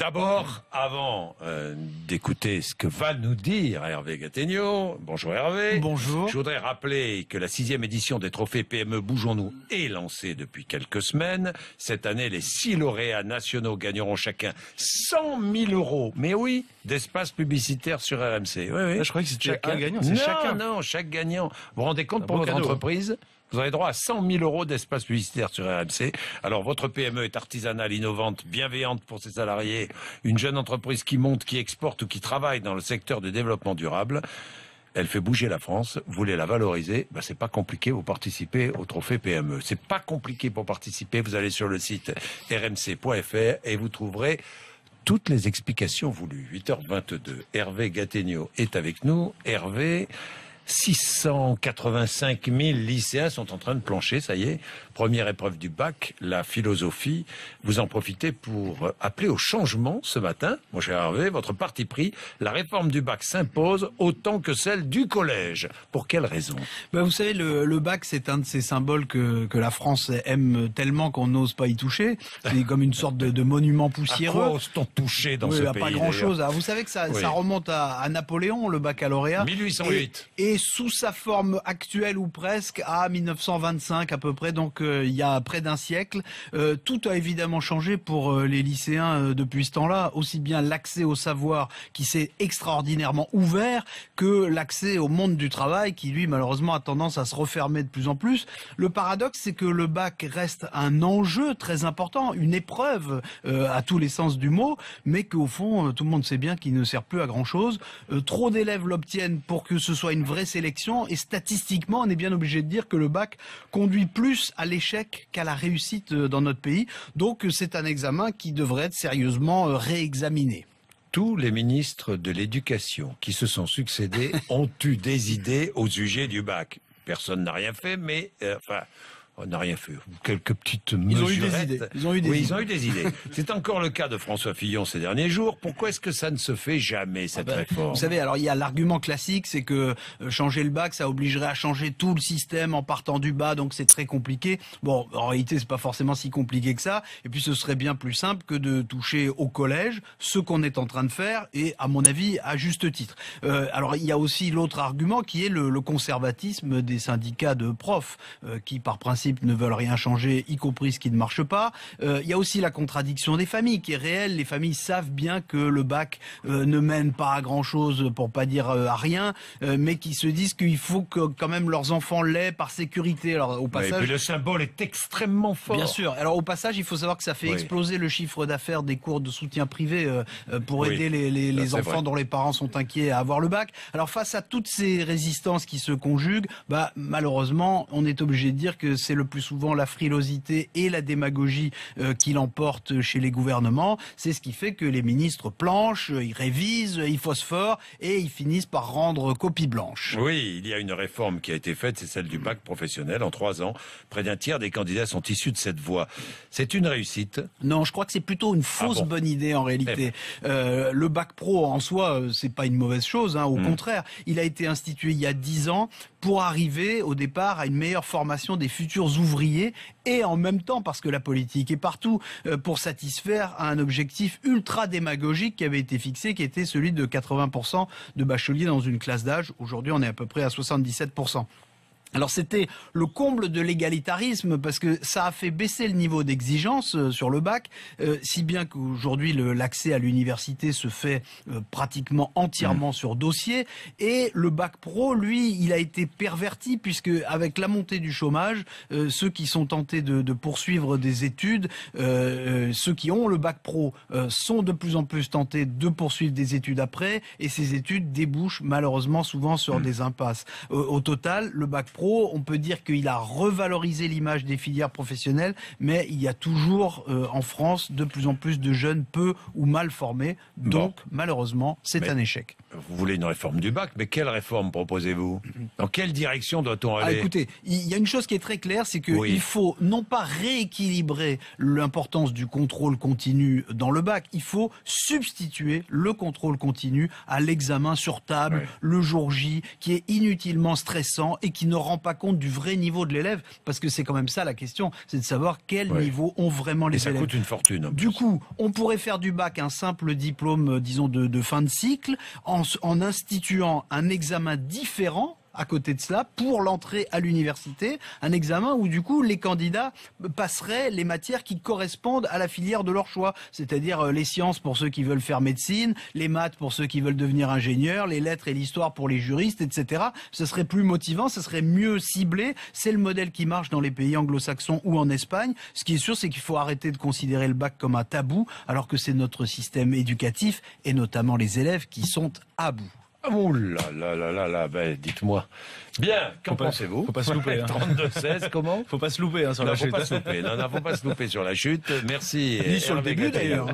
D'abord, avant d'écouter ce que va nous dire Hervé Gattegno, bonjour Hervé. Bonjour. Je voudrais rappeler que la 6e édition des trophées PME Bougeons-nous est lancée depuis quelques semaines. Cette année, les 6 lauréats nationaux gagneront chacun 100 000 euros. Mais oui, d'espace publicitaire sur RMC. Oui, oui. Là, je croyais que c'était un gagnant, c'est non, chacun. Non, chaque gagnant. Vous vous rendez compte, pour votre cadeau. entreprise, vous avez droit à 100 000 euros d'espace publicitaire sur RMC. Alors, votre PME est artisanale, innovante, bienveillante pour ses salariés, une jeune entreprise qui monte, qui exporte ou qui travaille dans le secteur du développement durable. Elle fait bouger la France. Vous voulez la valoriser? C'est pas compliqué. Vous participez au trophée PME. C'est pas compliqué pour participer. Vous allez sur le site rmc.fr et vous trouverez toutes les explications voulues. 8h22. Hervé Gattegno est avec nous. Hervé, 685 000 lycéens sont en train de plancher, ça y est. Première épreuve du bac, la philosophie. Vous en profitez pour appeler au changement ce matin. Mon cher Hervé, votre parti pris, la réforme du bac s'impose autant que celle du collège. Pour quelle raison? Vous savez, le bac, c'est un de ces symboles que la France aime tellement qu'on n'ose pas y toucher. C'est comme une sorte de monument poussiéreux. À quoi ose-t-on toucher dans ce pays? Pas grand-chose. Vous savez que ça remonte à Napoléon, le baccalauréat. 1808. Et sous sa forme actuelle ou presque à 1925 à peu près, donc il y a près d'un siècle. Tout a évidemment changé pour les lycéens depuis ce temps-là, aussi bien l'accès au savoir qui s'est extraordinairement ouvert que l'accès au monde du travail qui lui malheureusement a tendance à se refermer de plus en plus. Le paradoxe, c'est que le bac reste un enjeu très important, une épreuve à tous les sens du mot, mais qu'au fond tout le monde sait bien qu'il ne sert plus à grand-chose. Trop d'élèves l'obtiennent pour que ce soit une vraie sélection et statistiquement on est bien obligé de dire que le bac conduit plus à l'échec qu'à la réussite dans notre pays. Donc c'est un examen qui devrait être sérieusement réexaminé. Tous les ministres de l'éducation qui se sont succédés ont eu des idées au sujet du bac. Personne n'a rien fait, mais on n'a rien fait. Quelques petites mesurettes. Ils ont eu des idées. C'est encore le cas de François Fillon ces derniers jours. Pourquoi est-ce que ça ne se fait jamais, cette réforme? Vous savez, alors il y a l'argument classique, c'est que changer le bac, ça obligerait à changer tout le système en partant du bas, donc c'est très compliqué. Bon, en réalité, c'est pas forcément si compliqué que ça. Et puis, ce serait bien plus simple que de toucher au collège, ce qu'on est en train de faire, et à mon avis, à juste titre. Alors, il y a aussi l'autre argument qui est le conservatisme des syndicats de profs, qui par principe ne veulent rien changer, y compris ce qui ne marche pas. Il y a aussi la contradiction des familles qui est réelle. Les familles savent bien que le bac ne mène pas à grand-chose, pour pas dire à rien, mais qui se disent qu'il faut que quand même leurs enfants l'aient par sécurité. Alors au passage, et puis le symbole est extrêmement fort. Bien sûr. Alors au passage, il faut savoir que ça fait exploser le chiffre d'affaires des cours de soutien privé pour aider les enfants dont les parents sont inquiets à avoir le bac. Alors face à toutes ces résistances qui se conjuguent, malheureusement, on est obligé de dire que c'est le plus souvent la frilosité et la démagogie qui l'emportent chez les gouvernements. C'est ce qui fait que les ministres planchent, ils révisent, ils phosphorent et ils finissent par rendre copie blanche. Oui, il y a une réforme qui a été faite, c'est celle du bac professionnel. En 3 ans, près d'un tiers des candidats sont issus de cette voie. C'est une réussite? Non, je crois que c'est plutôt une fausse bonne idée en réalité. Le bac pro en soi, c'est pas une mauvaise chose, au contraire. Il a été institué il y a 10 ans pour arriver au départ à une meilleure formation des futurs ouvriers et en même temps, parce que la politique est partout, pour satisfaire à un objectif ultra démagogique qui avait été fixé, qui était celui de 80% de bacheliers dans une classe d'âge. Aujourd'hui, on est à peu près à 77%. Alors c'était le comble de l'égalitarisme parce que ça a fait baisser le niveau d'exigence sur le bac, si bien qu'aujourd'hui l'accès à l'université se fait pratiquement entièrement sur dossier, et le bac pro, lui, il a été perverti puisque avec la montée du chômage, ceux qui sont tentés de poursuivre des études, ceux qui ont le bac pro sont de plus en plus tentés de poursuivre des études après, et ces études débouchent malheureusement souvent sur des impasses. Au total, le bac pro, on peut dire qu'il a revalorisé l'image des filières professionnelles, mais il y a toujours en France de plus en plus de jeunes peu ou mal formés. Donc, malheureusement, c'est un échec. Vous voulez une réforme du bac, mais quelle réforme proposez-vous? Dans quelle direction doit-on aller? Écoutez, il y a une chose qui est très claire, c'est qu'il faut non pas rééquilibrer l'importance du contrôle continu dans le bac, il faut substituer le contrôle continu à l'examen sur table, le jour J, qui est inutilement stressant et qui ne rend rend pas compte du vrai niveau de l'élève, parce que c'est quand même ça la question, c'est de savoir quel niveau ont vraiment les élèves. Et ça coûte une fortune. Du coup, on pourrait faire du bac un simple diplôme, disons, de fin de cycle, en instituant un examen différent à côté de cela, pour l'entrée à l'université, un examen où du coup les candidats passeraient les matières qui correspondent à la filière de leur choix, c'est-à-dire les sciences pour ceux qui veulent faire médecine, les maths pour ceux qui veulent devenir ingénieurs, les lettres et l'histoire pour les juristes, etc. Ce serait plus motivant, ce serait mieux ciblé, c'est le modèle qui marche dans les pays anglo-saxons ou en Espagne. Ce qui est sûr, c'est qu'il faut arrêter de considérer le bac comme un tabou, alors que c'est notre système éducatif, et notamment les élèves, qui sont à bout. Oh là, ben dites-moi. Bien, qu'en pensez-vous? Faut pas se louper. 32-16, comment? Faut pas se louper sur la chute. Faut pas se louper. Non, faut pas se louper sur la chute. Merci. Ni sur le début d'ailleurs.